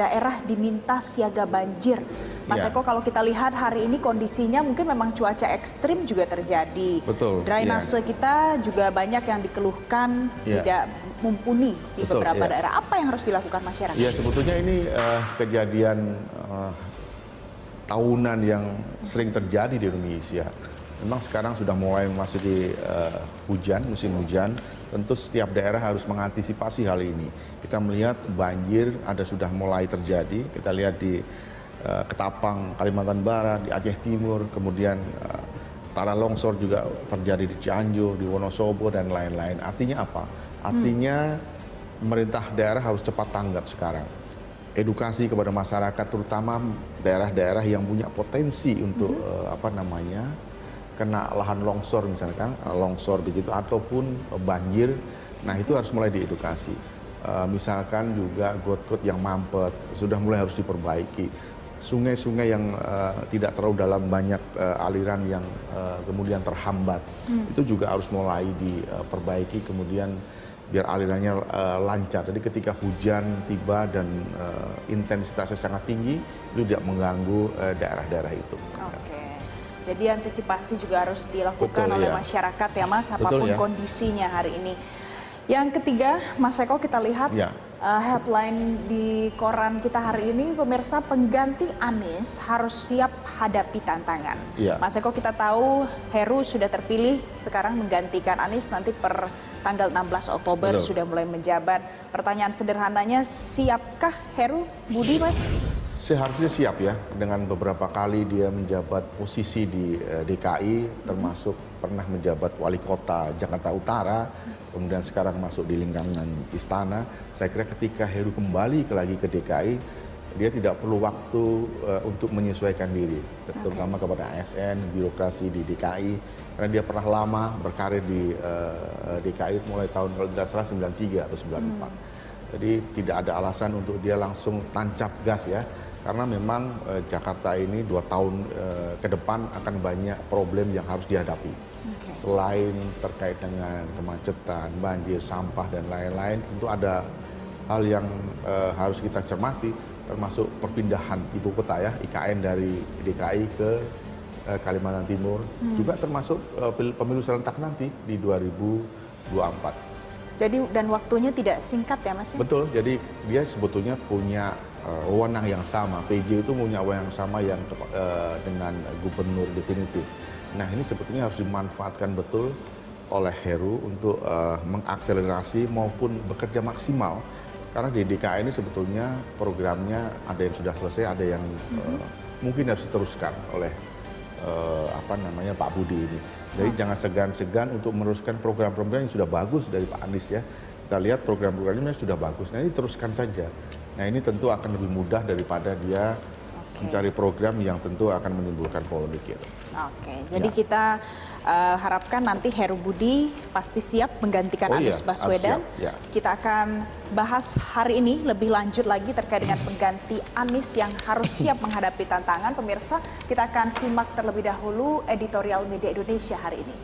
daerah diminta siaga banjir. Mas Eko, kalau kita lihat hari ini kondisinya mungkin memang cuaca ekstrim juga terjadi. Betul. Drainase kita juga banyak yang dikeluhkan tidak mumpuni di beberapa daerah. Apa yang harus dilakukan masyarakat? Ya, sebetulnya ini kejadian tahunan yang sering terjadi di Indonesia. Memang sekarang sudah mulai memasuki musim hujan. Tentu setiap daerah harus mengantisipasi hal ini. Kita melihat banjir sudah mulai terjadi. Kita lihat di Ketapang, Kalimantan Barat, di Aceh Timur, kemudian tanah longsor juga terjadi di Cianjur, di Wonosobo, dan lain-lain. Artinya apa? Artinya pemerintah daerah harus cepat tanggap sekarang. Edukasi kepada masyarakat, terutama daerah-daerah yang punya potensi untuk kena lahan longsor misalkan, longsor begitu, ataupun banjir. Nah, itu harus mulai diedukasi. Misalkan juga got-got yang mampet, sudah mulai harus diperbaiki. Sungai-sungai yang tidak terlalu dalam, banyak aliran yang kemudian terhambat, itu juga harus mulai diperbaiki, kemudian biar alirannya lancar. Jadi ketika hujan tiba dan intensitasnya sangat tinggi, itu tidak mengganggu daerah-daerah itu. Oke. Jadi antisipasi juga harus dilakukan oleh masyarakat ya Mas, apapun kondisinya hari ini. Yang ketiga, Mas Eko, kita lihat headline di koran kita hari ini, pemirsa, pengganti Anies harus siap hadapi tantangan. Mas Eko, kita tahu Heru sudah terpilih sekarang menggantikan Anies nanti per tanggal 16 Oktober sudah mulai menjabat. Pertanyaan sederhananya, siapkah Heru Budi, Mas? Seharusnya siap ya, dengan beberapa kali dia menjabat posisi di DKI, termasuk pernah menjabat wali kota Jakarta Utara, kemudian sekarang masuk di lingkungan istana. Saya kira ketika Heru kembali lagi ke DKI, dia tidak perlu waktu untuk menyesuaikan diri, terutama kepada ASN, birokrasi di DKI, karena dia pernah lama berkarir di DKI mulai tahun, kalau tidak salah, 93 atau 94. Jadi tidak ada alasan untuk dia langsung tancap gas ya. Karena memang Jakarta ini 2 tahun ke depan akan banyak problem yang harus dihadapi. Selain terkait dengan kemacetan, banjir, sampah, dan lain-lain, tentu ada hal yang harus kita cermati, termasuk perpindahan ibu kota ya, IKN dari DKI ke Kalimantan Timur, juga termasuk pemilu serentak nanti di 2024. Jadi dan waktunya tidak singkat ya Mas? Betul, jadi dia sebetulnya punya wewenang yang sama. PJ itu punya wewenang yang sama yang dengan gubernur definitif. Nah, ini sebetulnya harus dimanfaatkan betul oleh Heru untuk mengakselerasi maupun bekerja maksimal. Karena di DKI ini sebetulnya programnya ada yang sudah selesai, ada yang mungkin harus diteruskan oleh Pak Budi ini. Jadi jangan segan-segan untuk meneruskan program-program yang sudah bagus dari Pak Anies ya. Kita lihat program-programnya sudah bagus, nah ini teruskan saja. Nah, ini tentu akan lebih mudah daripada dia mencari program yang tentu akan menimbulkan polemik. Jadi kita harapkan nanti Heru Budi pasti siap menggantikan Anies Baswedan. Kita akan bahas hari ini lebih lanjut lagi terkait dengan pengganti Anies yang harus siap menghadapi tantangan. Pemirsa, kita akan simak terlebih dahulu editorial Media Indonesia hari ini.